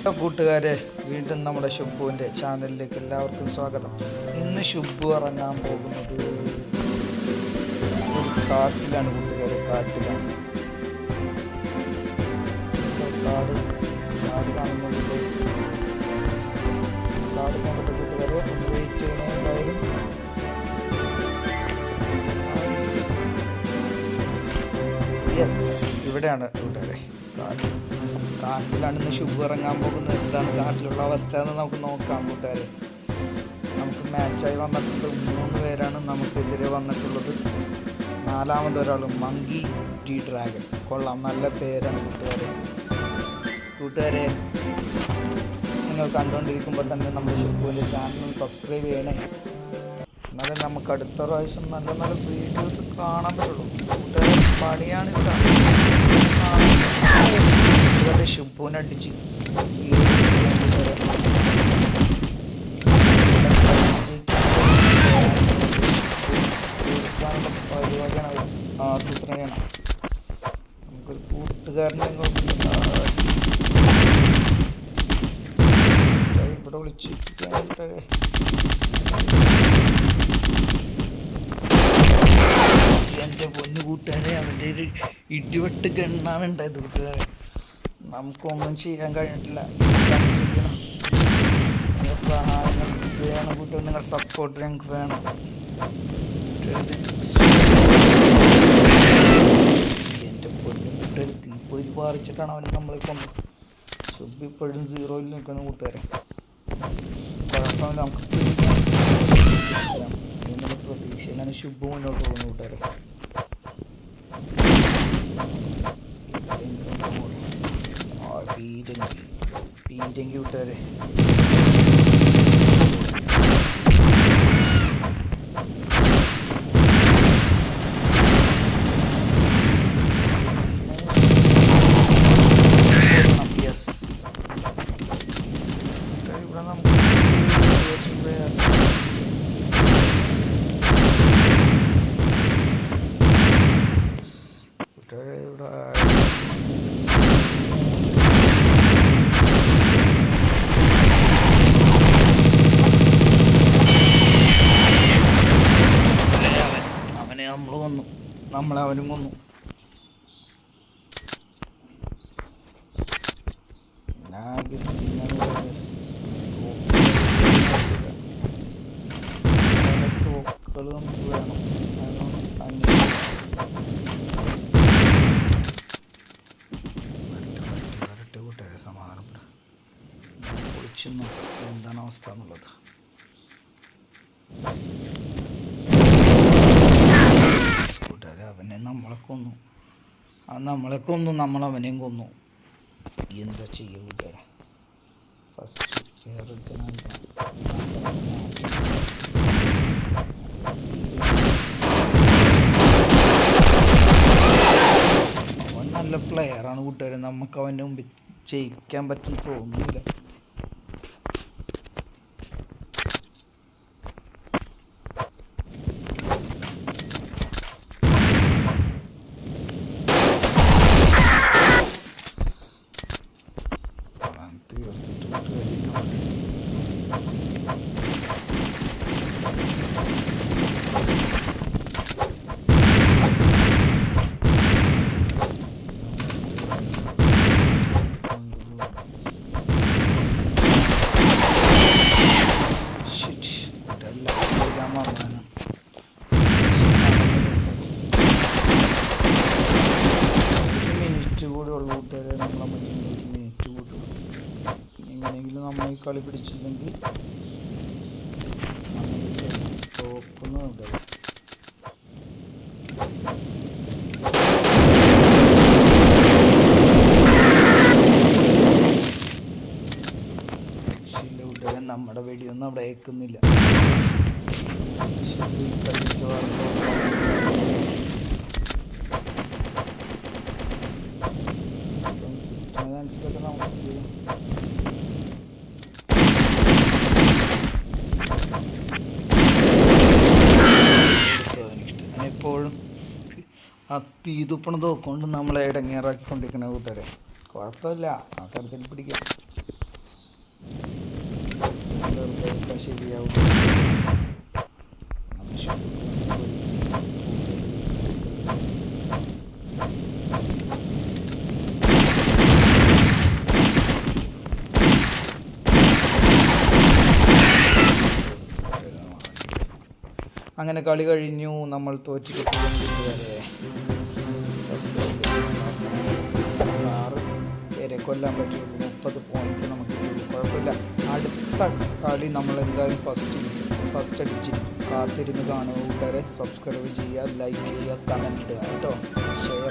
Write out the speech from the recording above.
കൂട്ടുകാരെ, വീണ്ടും നമ്മുടെ ഷുബുവിൻ്റെ ചാനലിലേക്ക് എല്ലാവർക്കും സ്വാഗതം. ഇന്ന് ഷുബു ഇറങ്ങാൻ പോകുന്നത് ഒരു കാട്ടിലാണ് കൂട്ടുകാരെ. കാട്ടിലാണ് കാട് കാട് കാണുന്നുണ്ട്. കാട് കണ്ടിട്ട് കൂട്ടുകാരെ ഒന്ന് വെയിറ്റ് ചെയ്യണേ എല്ലാവരും. യെസ്, ഇവിടെയാണ് കൂട്ടുകാരെ കാട്. കാട്ടിലാണ് ഇന്ന് ഷുബു ഇറങ്ങാൻ പോകുന്നത്. എന്താണ് കാട്ടിലുള്ള അവസ്ഥ എന്ന് നമുക്ക് നോക്കാം കൂട്ടുകാരെ. നമുക്ക് മാച്ചായി വന്നിട്ടുണ്ട് 3 പേരാണ് നമുക്കെതിരെ വന്നിട്ടുള്ളത്. 4ാമതൊരാൾ മങ്കി ടി ഡ്രാഗൺ. കൊള്ളാം, നല്ല പേരാണ് കൂട്ടുകാരെ. നിങ്ങൾ കണ്ടുകൊണ്ടിരിക്കുമ്പോൾ തന്നെ നമ്മുടെ ഷുബുവിൻ്റെ ചാനൽ സബ്സ്ക്രൈബ് ചെയ്യണേ. എന്നാലും നമുക്ക് അടുത്ത പ്രാവശ്യം നല്ല നല്ല വീഡിയോസ് കാണാൻ പറ്റുള്ളൂ കൂട്ടുകാരെ. പണിയാണ് ഇവിടെ. ഷുബുവിനടിച്ച് പരിപാടിയാണ്, ആസൂത്രണയാണ്. നമുക്കൊരു കൂട്ടുകാരനെ ഇവിടെ വിളിച്ചിട്ട് എൻ്റെ പൊന്നു കൂട്ടുകാരെ, അവൻ്റെ ഒരു ഇടിവെട്ട് ഗണ്ണാണ് ഉണ്ടായത് കൂട്ടുകാരെ. നമുക്കൊന്നും ചെയ്യാൻ കഴിഞ്ഞിട്ടില്ല. ചെയ്യണം, നിങ്ങളുടെ സഹായങ്ങൾ വേണം കൂട്ടുകാർ. നിങ്ങളുടെ സപ്പോർട്ട് ഞങ്ങൾക്ക് വേണം. എൻ്റെ പൊന്നു കൂട്ടുകാർ തീപ്പൊരി പാറിച്ചിട്ടാണ് അവൻ നമ്മളെ കൊണ്ട്. ഷുബ് ഇപ്പോഴും 0-ൽ നിൽക്കണം കൂട്ടുകാരെ. കുഴപ്പമില്ല, നമുക്ക് എന്നുള്ള പ്രതീക്ഷയിലാണ് ഷുബ് മുന്നോട്ട് പോകുന്നത് കൂട്ടുകാരെ. പീരങ്കി കൂട്ടുകാരെ. ഇവിടെ നമുക്ക് ഇവിടെ നമ്മൾ കൊന്നു, നമ്മളെ അവനും കൊന്നു. തോക്കുകൾ നമുക്ക് വേണം. വരട്ടെ കൂട്ടുകാരെ, സമാധാനപ്പെടുക. പൊളിച്ചു നോക്കാം എന്താണ് അവസ്ഥ എന്നുള്ളത്. അവനെ നമ്മളെ കൊന്നു, നമ്മളെ കൊന്നു, നമ്മളവനെയും കൊന്നു. എന്താ ചെയ്യുക കൂട്ടുകാരെ? ഫസ്റ്റ് അവൻ നല്ല പ്ലെയറാണ് കൂട്ടുകാരെ. നമുക്ക് അവൻ്റെ മുമ്പിൽ ജയിക്കാൻ പറ്റും തോന്നുന്നില്ല. കൂടെ ഉള്ള കൂട്ടുകാരെ, നമ്മളെ മുന്നിൽ 1 മിനിറ്റ് കൂട്ടും. എങ്ങനെയെങ്കിലും നമ്മൾ ഈ കളി പിടിച്ചില്ലെങ്കിൽ തോക്കുന്നുണ്ട്. കൂട്ടുകാരെ, നമ്മുടെ വെടിയൊന്നും അവിടെ ഏൽക്കുന്നില്ല. മനസ്സിലൊക്കെ നമുക്ക് എപ്പോഴും ആ തീതുപ്പണ തോക്കൊണ്ട് നമ്മളെ ഇടങ്ങേറാക്കിക്കൊണ്ടിരിക്കുന്ന കൂട്ടുകാരെ. കുഴപ്പമില്ല, ആ തരത്തിൽ പിടിക്കാം. ശരിയാവും. അങ്ങനെ കളി കഴിഞ്ഞു. നമ്മൾ തോറ്റിരിക്കുകയാണ് കൂട്ടുകാരെ. ആറ് പേരെ കൊല്ലാൻ പറ്റുള്ളൂ. 30 പോയിൻറ്റ്സ് നമുക്ക് കിട്ടുള്ളൂ. കുഴപ്പമില്ല. അടുത്ത കളി നമ്മൾ എന്തായാലും ഫസ്റ്റ് അടിച്ചിരിക്കും. കാത്തിരുന്ന് കാണുക കൂട്ടുകാരെ. സബ്സ്ക്രൈബ് ചെയ്യുക, ലൈക്ക് ചെയ്യുക, കമൻറ്റ് ഇടുക കേട്ടോ. ഷെയർ